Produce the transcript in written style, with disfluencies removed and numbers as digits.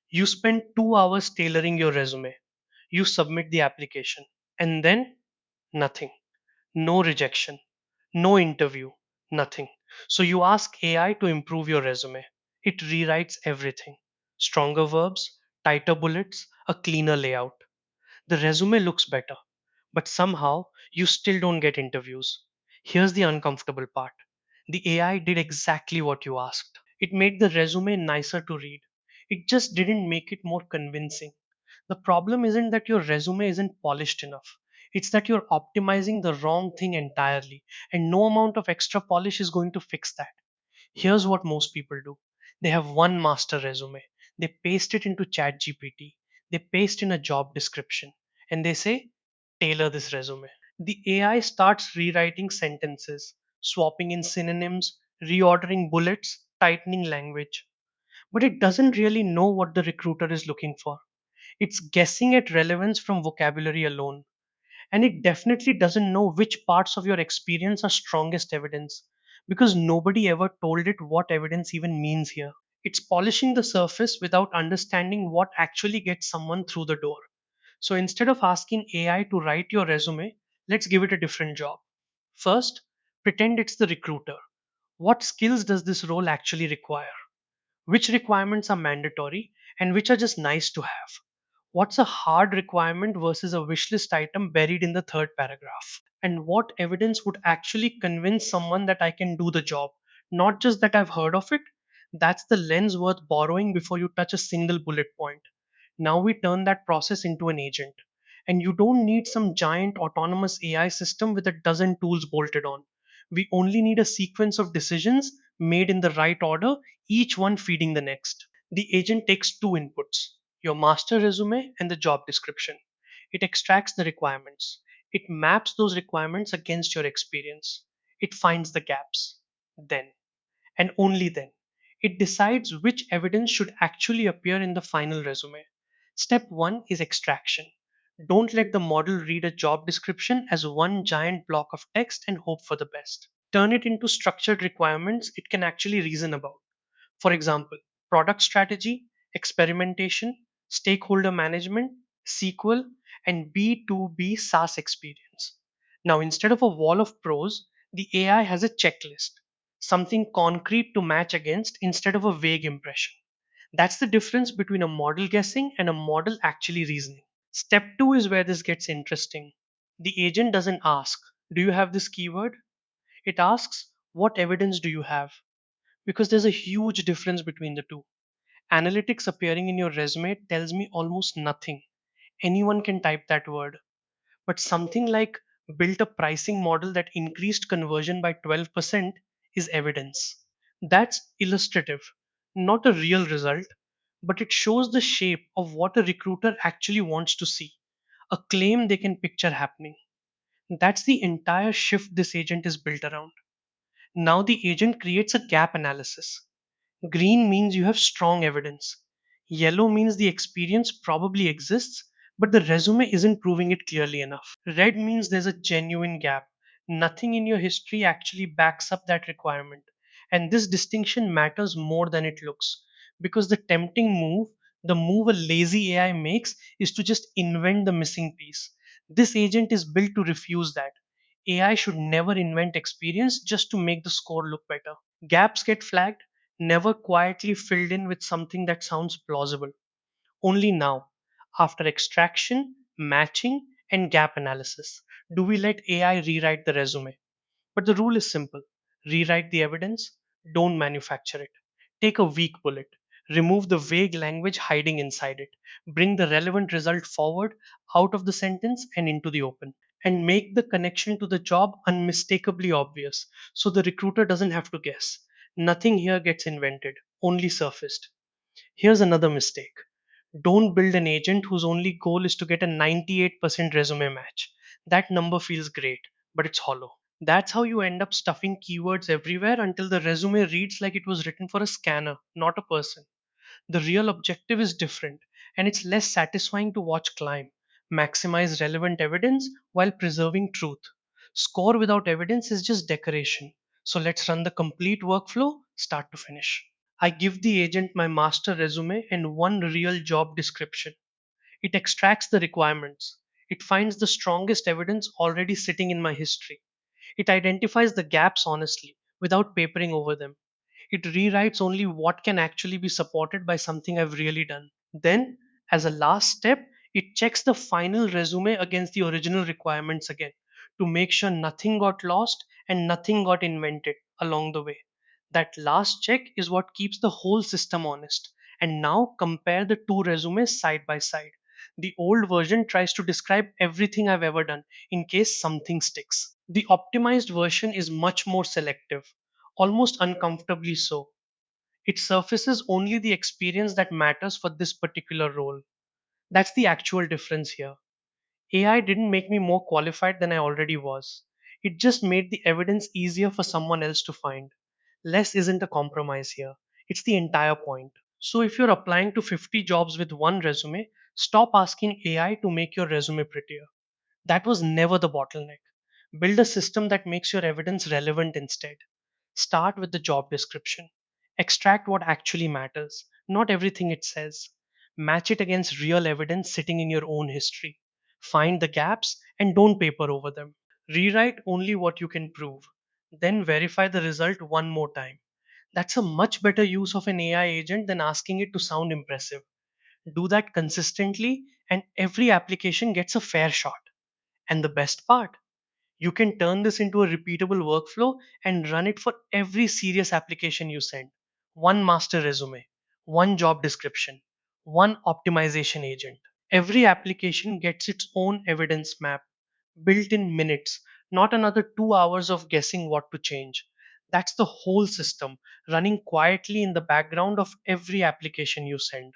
You spend 2 hours tailoring your resume. You submit the application, and then nothing. No rejection, no interview, nothing. So you ask AI to improve your resume. It rewrites everything: stronger verbs, tighter bullets, a cleaner layout. The resume looks better, but somehow you still don't get interviews. Here's the uncomfortable part: the AI did exactly what you asked. It made the resume nicer to read. It just didn't make it more convincing. The problem isn't that your resume isn't polished enough. It's that you're optimizing the wrong thing entirely, and no amount of extra polish is going to fix that. Here's what most people do: they have one master resume, they paste it into ChatGPT, they paste in a job description, and they say, tailor this resume. The AI starts rewriting sentences, swapping in synonyms, reordering bullets, tightening language. But it doesn't really know what the recruiter is looking for. It's guessing at relevance from vocabulary alone. And it definitely doesn't know which parts of your experience are strongest evidence, because nobody ever told it what evidence even means here. It's polishing the surface without understanding what actually gets someone through the door. So instead of asking AI to write your resume, let's give it a different job. First, pretend it's the recruiter. What skills does this role actually require? Which requirements are mandatory and which are just nice to have? What's a hard requirement versus a wish list item buried in the third paragraph? And what evidence would actually convince someone that I can do the job, not just that I've heard of it? That's the lens worth borrowing before you touch a single bullet point. Now we turn that process into an agent. And you don't need some giant autonomous AI system with a dozen tools bolted on. We only need a sequence of decisions made in the right order, each one feeding the next. The agent takes two inputs: your master resume and the job description. It extracts the requirements. It maps those requirements against your experience. It finds the gaps. Then, and only then, it decides which evidence should actually appear in the final resume. Step 1 is extraction. Don't let the model read a job description as one giant block of text and hope for the best. Turn it into structured requirements it can actually reason about. For example, product strategy, experimentation, stakeholder management, SQL, and B2B SaaS experience. Now, instead of a wall of pros, the AI has a checklist, something concrete to match against instead of a vague impression. That's the difference between a model guessing and a model actually reasoning. Step 2 is where this gets interesting. The agent doesn't ask, do you have this keyword? It asks, what evidence do you have? Because there's a huge difference between the two. Analytics appearing in your resume tells me almost nothing. Anyone can type that word. But something like built a pricing model that increased conversion by 12% is evidence. That's illustrative, not a real result, but it shows the shape of what a recruiter actually wants to see, a claim they can picture happening. That's the entire shift this agent is built around. Now the agent creates a gap analysis. Green means you have strong evidence. Yellow means the experience probably exists, but the resume isn't proving it clearly enough. Red means there's a genuine gap. Nothing in your history actually backs up that requirement. And this distinction matters more than it looks, because the move a lazy AI makes, is to just invent the missing piece. This agent is built to refuse that. AI should never invent experience just to make the score look better. Gaps get flagged, never quietly filled in with something that sounds plausible. Only now, after extraction, matching, and gap analysis, do we let AI rewrite the resume. But the rule is simple: rewrite the evidence, don't manufacture it. Take a weak bullet, remove the vague language hiding inside it, bring the relevant result forward out of the sentence and into the open, and make the connection to the job unmistakably obvious so the recruiter doesn't have to guess. Nothing here gets invented, only surfaced. Here's another mistake: don't build an agent whose only goal is to get a 98% resume match. That number feels great, but it's hollow. That's how you end up stuffing keywords everywhere until the resume reads like it was written for a scanner, not a person. The real objective is different, and it's less satisfying to watch climb. Maximize relevant evidence while preserving truth. Score without evidence is just decoration. So let's run the complete workflow, start to finish. I give the agent my master resume and one real job description. It extracts the requirements. It finds the strongest evidence already sitting in my history. It identifies the gaps honestly, without papering over them. It rewrites only what can actually be supported by something I've really done. Then, as a last step, it checks the final resume against the original requirements again to make sure nothing got lost and nothing got invented along the way. That last check is what keeps the whole system honest. And now compare the two resumes side by side. The old version tries to describe everything I've ever done in case something sticks. The optimized version is much more selective, almost uncomfortably so. It surfaces only the experience that matters for this particular role. That's the actual difference here. AI didn't make me more qualified than I already was. It just made the evidence easier for someone else to find. Less isn't a compromise here. It's the entire point. So if you're applying to 50 jobs with one resume, stop asking AI to make your resume prettier. That was never the bottleneck. Build a system that makes your evidence relevant instead. Start with the job description. Extract what actually matters, not everything it says. Match it against real evidence sitting in your own history. Find the gaps and don't paper over them. Rewrite only what you can prove. Then verify the result one more time. That's a much better use of an AI agent than asking it to sound impressive. Do that consistently, and every application gets a fair shot. And the best part, you can turn this into a repeatable workflow and run it for every serious application you send. One master resume, one job description, one optimization agent. Every application gets its own evidence map built in minutes, not another 2 hours of guessing what to change. That's the whole system running quietly in the background of every application you send.